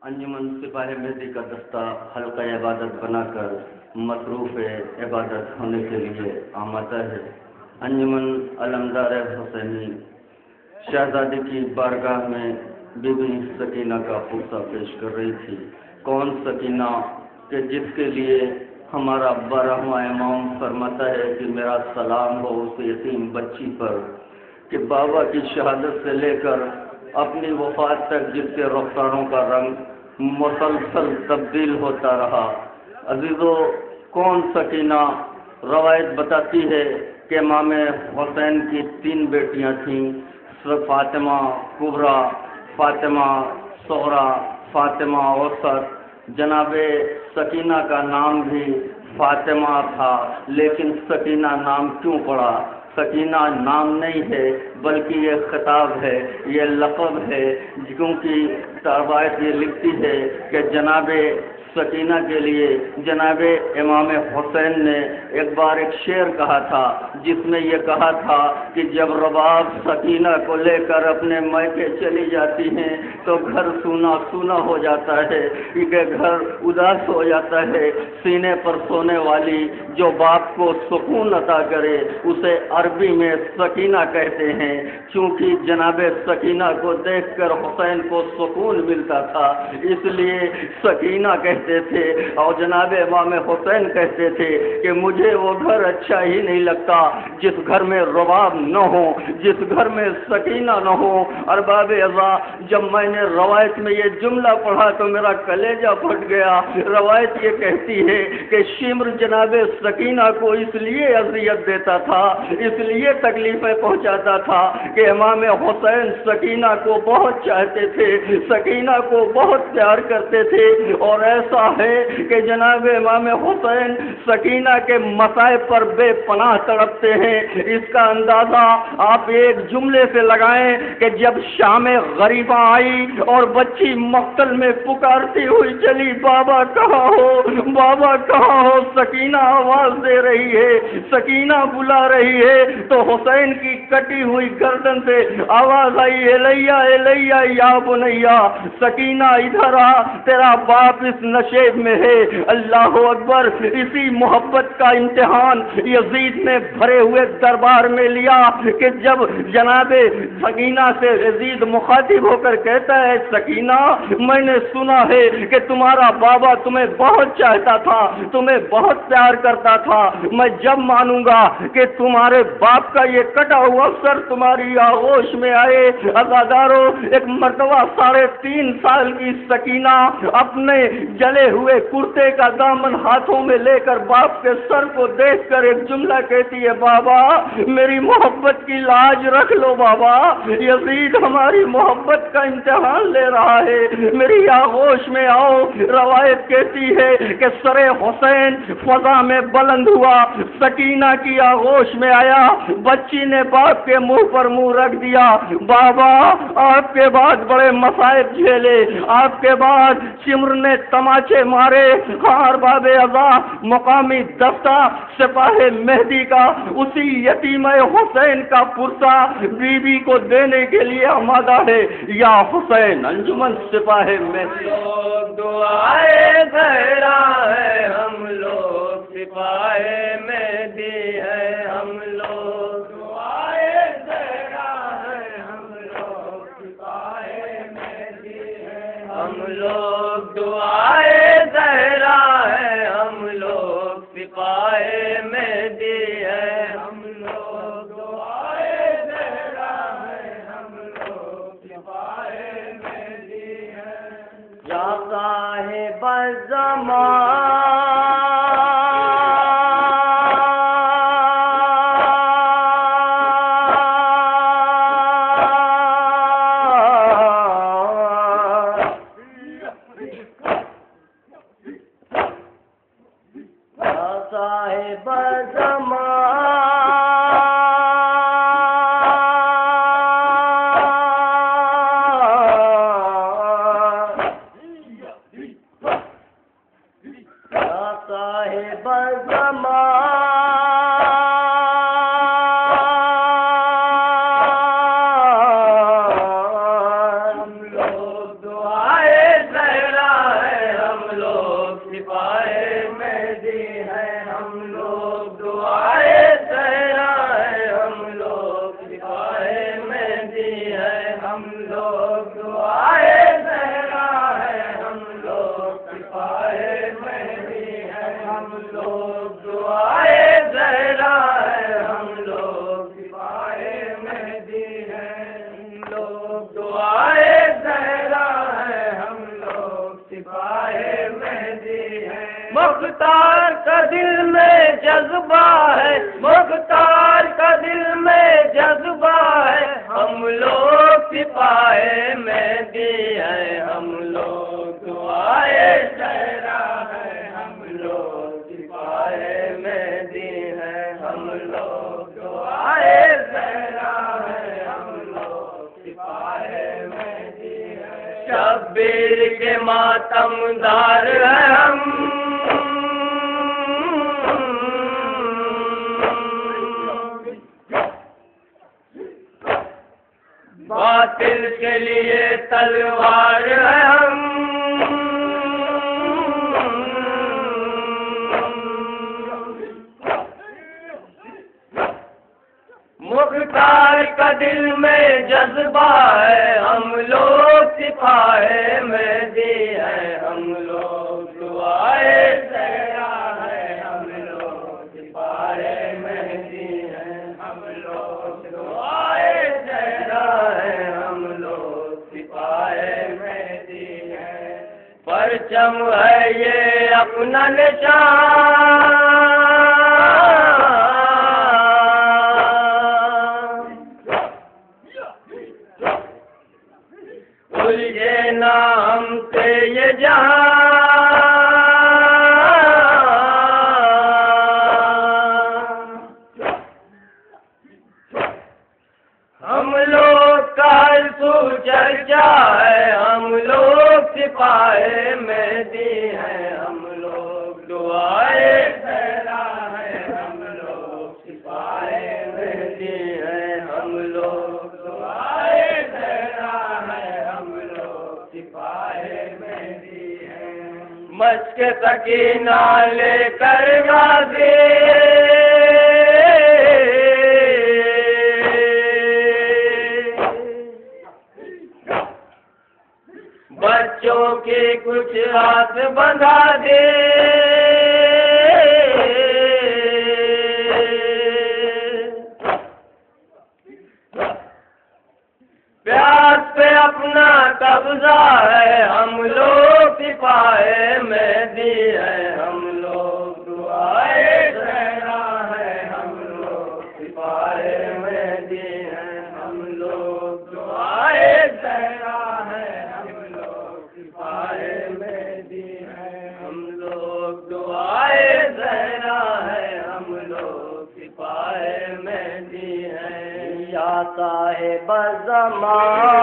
انجمن سپاہ مہدی کا دستہ حلقہ عبادت بنا کر مصروف عبادت ہونے کے لیے آمادہ ہے۔ انجمن علمدار حسینی شہزادی کی بارگاہ میں بی بی سکینہ کا پرسہ پیش کر رہی تھی۔ کون سکینہ کہ جس کے لیے ہمارا 12واں امام فرماتا ہے کہ میرا سلام ہو اس یتیم بچی پر کہ بابا کی شہادت سے لے کر اپنی وفات تک جس کے رخساروں کا رنگ مسلسل تبدیل ہوتا رہا۔ عزیزو، کون سکینہ؟ روایت بتاتی ہے کہ امام حسین کی 3 بیٹیاں تھیں، فاطمہ کبریٰ، فاطمہ صغریٰ، فاطمہ اوسط۔ جناب سکینہ کا نام بھی فاطمہ تھا، لیکن سکینہ نام کیوں پڑا؟ سکینہ نام نہیں ہے بلکہ یہ خطاب ہے، یہ لقب ہے، کیونکہ روایت یہ لکھتی ہے کہ جناب سکینہ کے لیے جناب امام حسین نے ایک بار ایک شعر کہا تھا، جس میں یہ کہا تھا کہ جب رباب سکینہ کو لے کر اپنے میکے چلی جاتی ہیں تو گھر سونا سونا ہو جاتا ہے، کہ گھر اداس ہو جاتا ہے۔ سینے پر سونے والی جو باپ کو سکون عطا کرے اسے عربی میں سکینہ کہتے ہیں، چونکہ جناب سکینہ کو دیکھ کر حسین کو سکون ملتا تھا، اس لیے سکینہ کہتے تھے۔ اور جناب امام حسین کہتے تھے کہ مجھے وہ گھر اچھا ہی نہیں لگتا جس گھر میں رباب نہ ہو، جس گھر میں سکینہ نہ ہو۔ ارباب اعضا، جب میں نے روایت میں یہ جملہ پڑھا تو میرا کلیجہ پھٹ گیا۔ روایت یہ کہتی ہے کہ شمر جناب سکینہ کو اس لیے اذیت دیتا تھا، اس لیے تکلیفیں پہنچاتا تھا کہ امام حسین سکینہ کو بہت چاہتے تھے، سکینہ کو بہت پیار کرتے تھے، اور ایسا ہے کہ جناب امام حسین سکینہ کے مصائب پر بے پناہ تڑپتے ہیں۔ اس کا اندازہ آپ ایک جملے سے لگائیں کہ جب شام غریبہ آئی اور بچی مقتل میں پکارتی ہوئی چلی، بابا کہاں ہو، بابا کہاں ہو، سکینہ آواز دے رہی ہے، سکینہ بلا رہی ہے، تو حسین کی کٹی ہوئی گردن سے آواز آئی، الیہ الیہ یا بنیا، سکینہ ادھر آ، تیرا باپ اس نشیب میں ہے۔ اللہ اکبر! اسی محبت کا امتحان یزید نے بھرے ہوئے دربار میں لیا کہ جب جناب سکینہ سے یزید مخاطب ہو کر کہتا ہے، سکینہ میں نے سنا ہے کہ تمہارا بابا تمہیں بہت چاہتا تھا، تمہیں بہت پیار کرتا تھا، میں جب مانوں گا کہ تمہارے باپ کا یہ کٹا ہوا سر تمہاری آغوش میں آئے۔ عزادارو، ایک مرتبہ 3.5 سال کی سکینہ اپنے جلے ہوئے کرتے کا دامن ہاتھوں میں لے کر باپ کے سر کو دیکھ کر ایک جملہ کہتی ہے، بابا میری محبت کی لاج رکھ لو بابا، یزید ہماری محبت کا امتحان لے رہا ہے، میری آغوش میں آؤ۔ روایت کہتی ہے کہ سر حسین فضا میں بلند ہوا، سکینہ کی آغوش میں آیا، بچی نے باپ کے منہ پر منہ رکھ دیا، بابا آپ کے بعد بڑے مصائب جھیلے، آپ کے بعد شمر نے تماچے مارے۔ ارباب اعضا، مقامی دستہ سپاہ مہدی کا اسی یتیم حسین کا پرسہ بی بی کو دینے کے لیے آمادہ ہے۔ یا حسین، انجمن سپاہ مہدی دعائے زہرا ہے، ہم لوگ سپاہ مہدی ہے، ہم لوگ دعائے زہرا ہے، ہم لوگ سپاہ مہدی ہے، ہم لوگ دعائے زہرا ہے، ہم لوگ سپاہ مہدی ہے، ہم لوگ دعائے زہرا ہے، ہم لوگ سپاہ مہدی ہے۔ یا صاحب الزمان ہم لوگ دعائے زہرا مختار کا دل میں جذبہ ہے، مختار کا دل میں جذبہ ہے، ہم لوگ سپاہی مہدی ہیں، ہم لوگ دعائے زہرا ہے، ہم لوگ سپاہی مہدی ہیں، ہم لوگ دعائے زہرا ہے، ہم لوگ سپاہی مہدی ہیں، شبیر کے ماتم دار ہیں ہم، باطل کے لیے تلوار ہے ہم، مختار کا دل میں جذبہ ہے، ہم لوگ سپاہی مہدی ہیں، ہم لوگ دعائے زہرا ہے، ہم لوگ سپاہی مہدی ہیں، ہم لوگ دعائے زہرا ہے، ہم لوگ سپاہی مہدی ہیں، پرچم ہے یہ اپنا نشان، الجھے نہ ہم سے یہ جہاں، ہم لوگ کا سو چرچا ہے، ہم لوگ سپاہی مہدی ہیں، ہم لوگ دعائے زہرا ہے، ہم لوگ سپاہی مہدی ہیں، ہم لوگ دعائے زہرا ہے، ہم لوگ سپاہی مہدی ہیں، مشق سکینہ لے کر غازی، بچوں کے کچھ ہاتھ بندھا دے، پیاس پہ اپنا قبضہ ہے، ہم لوگ سپاہی مہدی ہیں، ہم لوگ دعائے زہرا ہے، ہم لوگ سپاہی مہدی ہیں، ہم لوگ دعائے زہرا ہے، ہم لوگ سپاہی مہدی ہیں، ہم لوگ دعائے زہرا ہے، ہم لوگ سپاہی مہدی ہیں، یا صاحب زمان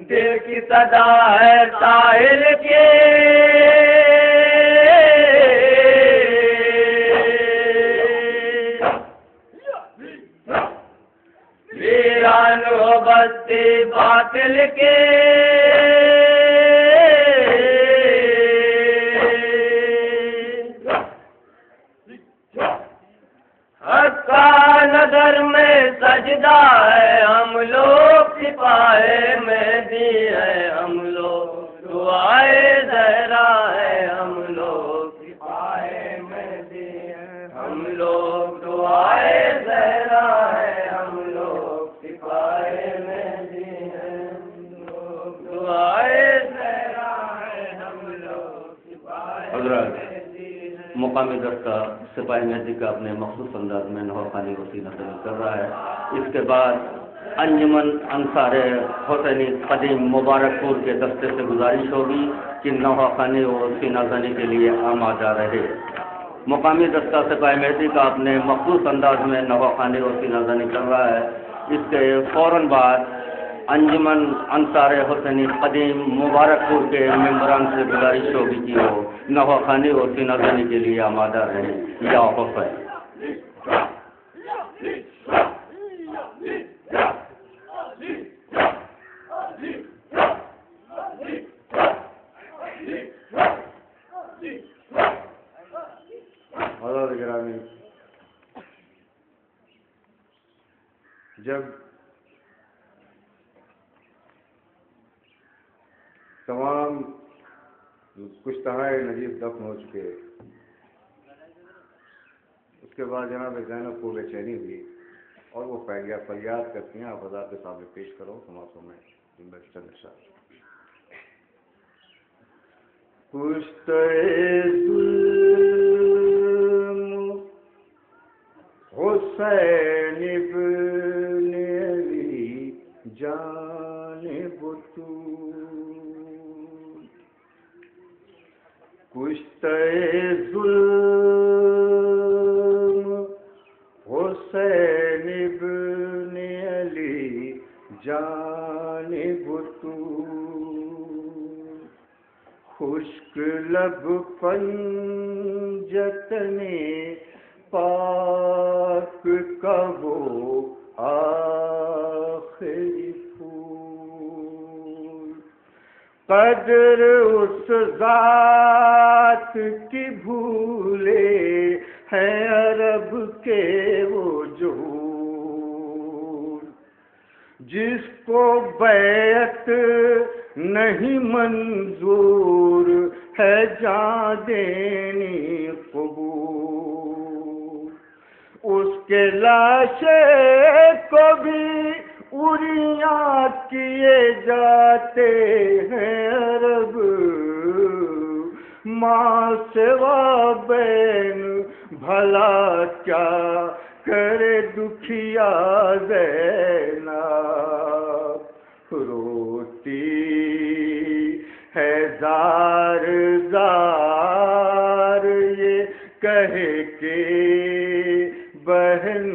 دل کی صدا ہے ساحل کے، ویران ہو بستی باطل کے، حق کا نظر میں سجدہ ہے، ہم لوگ سپاہی مہدی ہیں، ہم لوگ دعائے زہرا ہے، ہم لوگ سپاہی مہدی ہیں، ہم لوگ دعائے زہرا ہے، ہم لوگ سپاہی مہدی ہیں، ہم لوگ دعائے زہرا ہے، ہم لوگ سپاہی مہدی ہیں۔ مقامی دستہ سپاہی مہدی کا اپنے مخصوص انداز میں نوحانی وسیع نقل کر رہا ہے۔ اس کے بعد انجمن انصار حسینی قدیم مبارک پور کے دستے سے گزارش ہوگی کہ نوحہ خوانی اور سینہ زنی کے لیے آمادہ رہے۔ مقامی دستہ سپاہی مہدی کا اپنے مخصوص انداز میں نواخوانی اور سینہ زنی کر رہا ہے. اس کے فوراً بعد انجمن انصار حسینی قدیم مبارک پور کے ممبران سے گزارش ہوگی کہ وہ نواخوانی اور سینہ زنی کے لیے آمادہ رہیں. یا وقف ہے. حضرات گرامی، جب تمام کشتہائے نجیب دفن ہو چکے، اس کے بعد جناب زینب کو بے چینی ہوئی اور وہ فریاد کرتی ہیں. آپ حضرات کے سامنے پیش کرو تماشوں میں چند اشعار. کشتہ ظلم حسین ابن علی جانب طول، کشتہ ظلم حسین ابن علی جانب طول، خشک لب پنجتنے پاک کا وہ آخری پھول، قدر اس ذات کی بھولے ہیں عرب کے وہ جہول، جس کو بیعت نہیں منظور ہے جان دینی قبول، اس کے لاشے کو بھی اریاں کیے جاتے ہیں عرب، ماں سوا بین بھلا کیا کرے دکھیا زینب، روتی ہے زار زار یہ کہے کہ بہن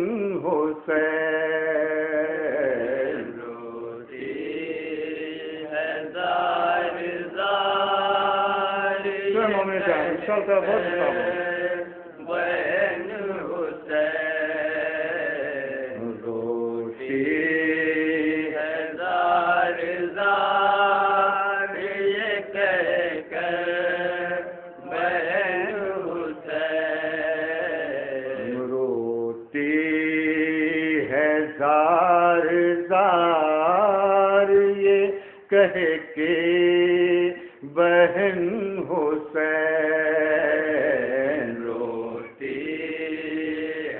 حسین، روتی ہے زار زار یہ کہے بہن حسین، روتی ہے زار زار یہ کہہ کر بہن حسین، روتی ہے زار زار یہ کہے کہ بہن حسین، روتی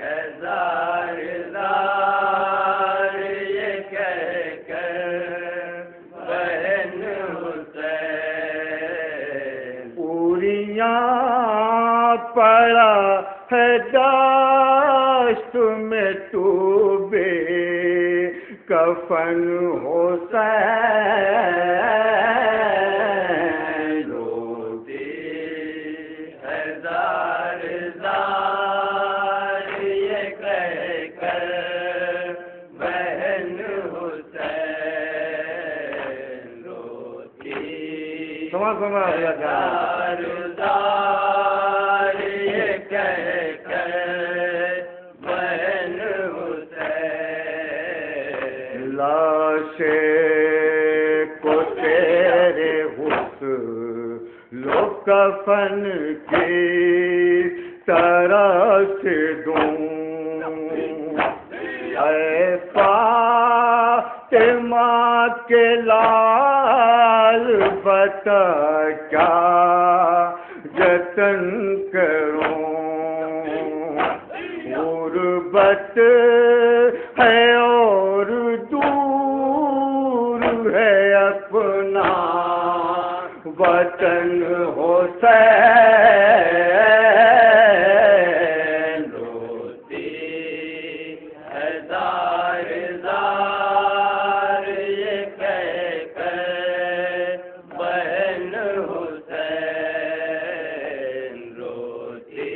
ہے زار زار یہ کہہ کر بہن حسین، پوریاں پڑا ہے داشت میں تو بے کفن حسین، روتی ہے زار زار یہ کہہ کر بہن حسین، روتی زار زار یہ کہہ کر بہن حسین، لاشے کو تیرے حسن و کفن کی طرح سے دوں، اے فاطمہ کے لال بتا کیا جتن کروں، غربت ہے اور دور ہے اپنا وطن حسین، روتی ہے زار زار یہ کہہ کر بہن حسین، روتی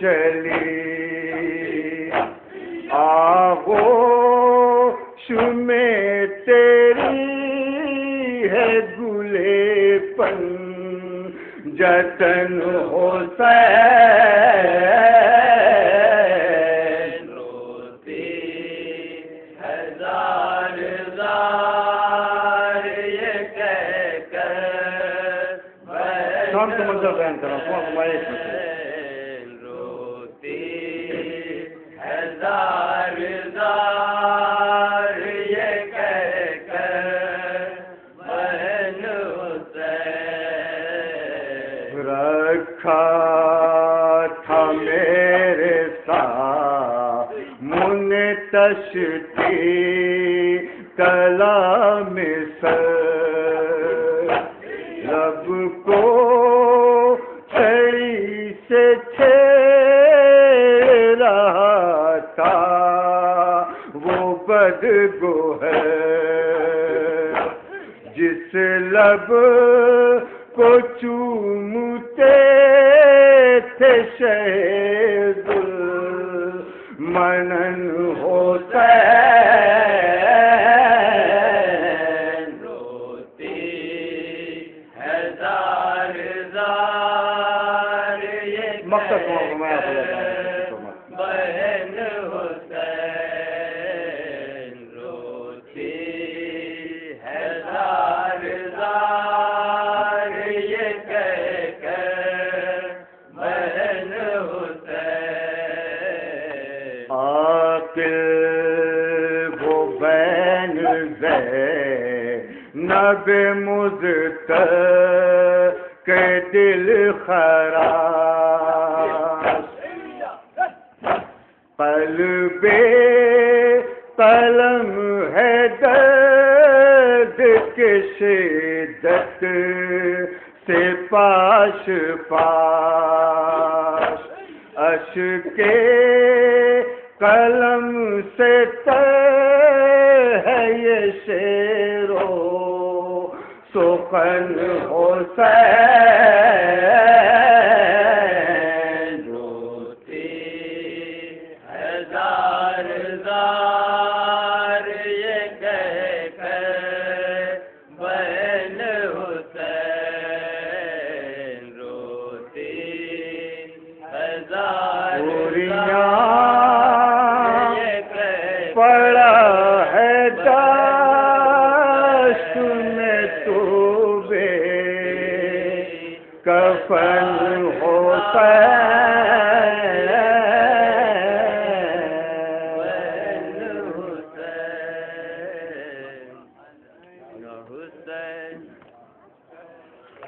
چلی آغوش میں تیری ہے گلے پن جتن حسین روتی ہزار زار یہ کہہ کر شام کو منظر بیان کرنا روتی ہزار زار یہ کہہ کر بہن حسین رکھا تھا میرے ساتھ منتشتی کلام سر لب کو چھڑی سے چھیڑ رہا تھا وہ بدگو ہے جس لب کو چومتے تھے شہد المنن حسین روتی ہزار زار یہ مقصد کو میں بہن حسین روتی ہزار زار یہ کہہ کر بہن حسین عاقل وہ بین زینب مزتر کے دل خراش قلب قلم ہے درد کے شدت سے پاش پاش اشک قلم سے تر ہے یہ شعر و سخن حسین روتی ہزار زار یہ کہہ کر بہن حسین روتی ہزار زار یہ کہہ پڑا ہے داشت میں تو بے کفن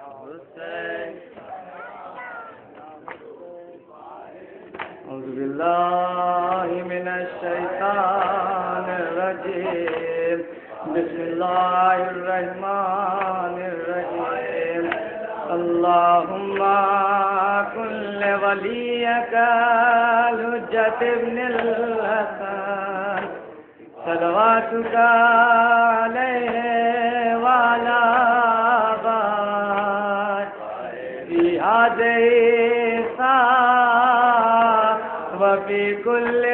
اعوذ باللہ من الشیطان الرجیم بسم اللہ الرحمن الرحیم اللہم کن ولیک الحجت ابن الحسن صلواتک علیہ وعلی آبائہ فی هذه وفي كل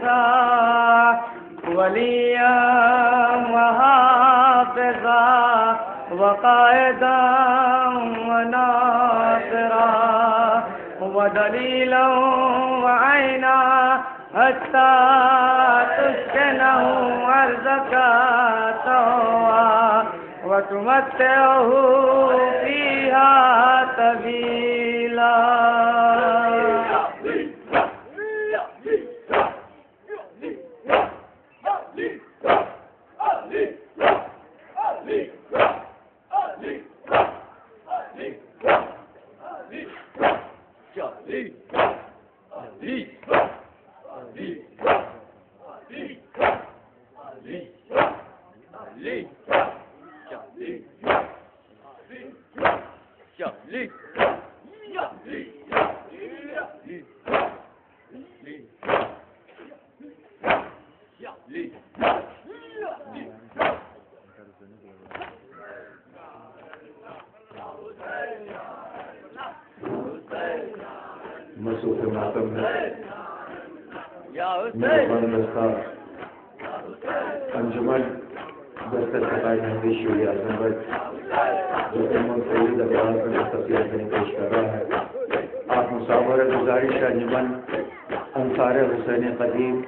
ساعة وليا وحافظا وقائدا وناصرا ودليلا وعينا حتى تسكنه أرضك طوعا وتمتعه فيها طويلا. معظم ہے یا میرے حسین دستہ انجمن دفتر خطائے حدیث شیعہ اعظم جو سعید اقبال پر تصویر پیش کر رہا ہے. آپ مصابر گزارش انجمن انصار حسین قدیم